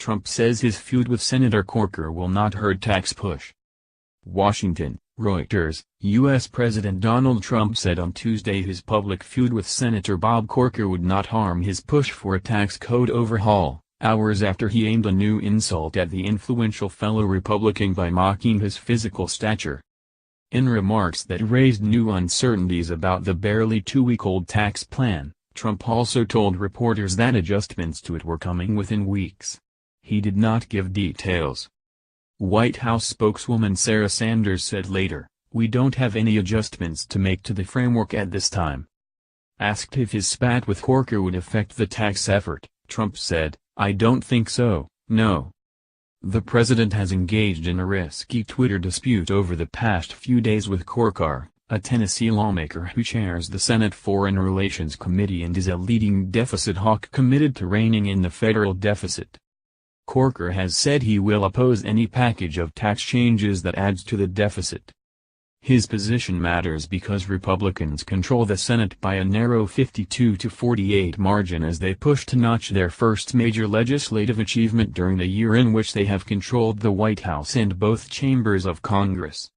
Trump says his feud with Senator Corker will not hurt tax push. Washington, Reuters. U.S. President Donald Trump said on Tuesday his public feud with Senator Bob Corker would not harm his push for a tax code overhaul, hours after he aimed a new insult at the influential fellow Republican by mocking his physical stature. In remarks that raised new uncertainties about the barely two-week-old tax plan, Trump also told reporters that adjustments to it were coming within weeks. He did not give details. White House spokeswoman Sarah Sanders said later, "We don't have any adjustments to make to the framework at this time." Asked if his spat with Corker would affect the tax effort, Trump said, "I don't think so, no." The president has engaged in a risky Twitter dispute over the past few days with Corker, a Tennessee lawmaker who chairs the Senate Foreign Relations Committee and is a leading deficit hawk committed to reining in the federal deficit. Corker has said he will oppose any package of tax changes that adds to the deficit. His position matters because Republicans control the Senate by a narrow 52-48 margin as they push to notch their first major legislative achievement during the year in which they have controlled the White House and both chambers of Congress.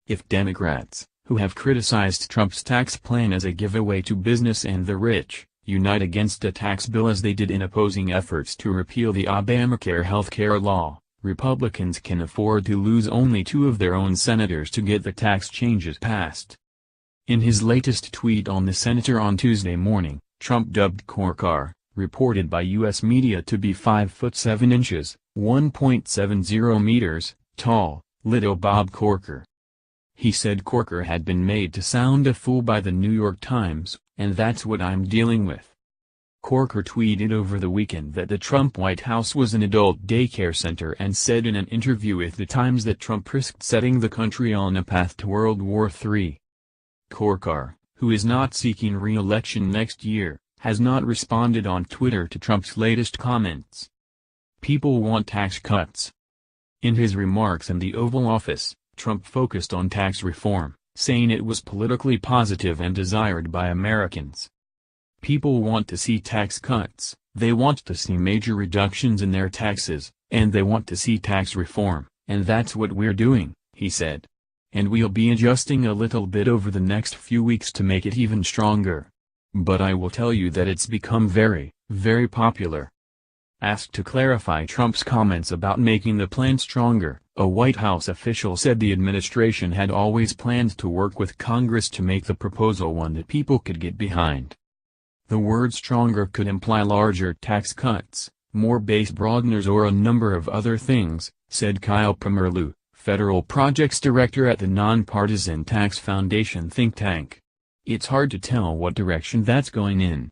If Democrats, who have criticized Trump's tax plan as a giveaway to business and the rich, unite against a tax bill as they did in opposing efforts to repeal the Obamacare healthcare law, Republicans can afford to lose only two of their own senators to get the tax changes passed. In his latest tweet on the senator on Tuesday morning, Trump dubbed Corker, reported by U.S. media to be 5 foot 7 inches, 1.70 meters, tall, "Little Bob Corker." He said Corker had been made to sound a fool by the New York Times, and that's what I'm dealing with. Corker tweeted over the weekend that the Trump White House was an adult daycare center and said in an interview with the Times that Trump risked setting the country on a path to World War III. Corker, who is not seeking re-election next year, has not responded on Twitter to Trump's latest comments. People want tax cuts. In his remarks in the Oval Office, Trump focused on tax reform, saying it was politically positive and desired by Americans. People want to see tax cuts, they want to see major reductions in their taxes, and they want to see tax reform, and that's what we're doing, he said. And we'll be adjusting a little bit over the next few weeks to make it even stronger. But I will tell you that it's become very, very popular. Asked to clarify Trump's comments about making the plan stronger, a White House official said the administration had always planned to work with Congress to make the proposal one that people could get behind. The word stronger could imply larger tax cuts, more base broadeners or a number of other things, said Kyle Pomerleau, federal projects director at the nonpartisan Tax Foundation think tank. It's hard to tell what direction that's going in.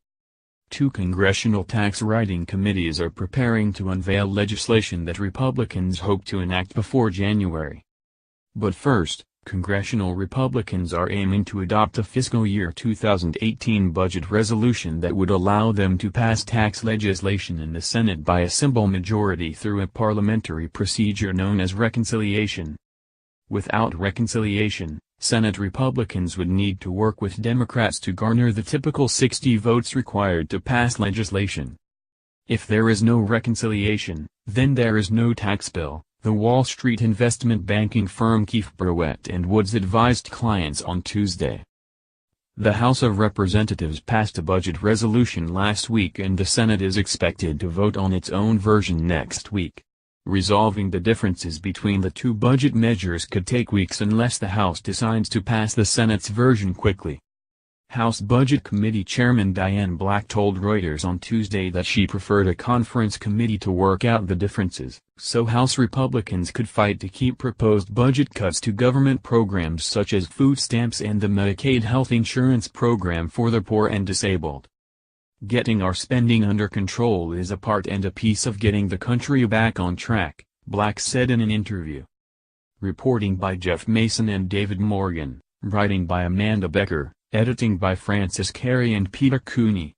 Two congressional tax writing committees are preparing to unveil legislation that Republicans hope to enact before January. But first, congressional Republicans are aiming to adopt a fiscal year 2018 budget resolution that would allow them to pass tax legislation in the Senate by a simple majority through a parliamentary procedure known as reconciliation. Without reconciliation, Senate Republicans would need to work with Democrats to garner the typical 60 votes required to pass legislation. If there is no reconciliation, then there is no tax bill, the Wall Street investment banking firm Keefe, Bruyette & Woods advised clients on Tuesday. The House of Representatives passed a budget resolution last week and the Senate is expected to vote on its own version next week. Resolving the differences between the two budget measures could take weeks unless the House decides to pass the Senate's version quickly. House Budget Committee Chairman Diane Black told Reuters on Tuesday that she preferred a conference committee to work out the differences, so House Republicans could fight to keep proposed budget cuts to government programs such as food stamps and the Medicaid health insurance program for the poor and disabled. Getting our spending under control is a part and a piece of getting the country back on track, Black said in an interview. Reporting by Jeff Mason and David Morgan, writing by Amanda Becker, editing by Francis Carey and Peter Cooney.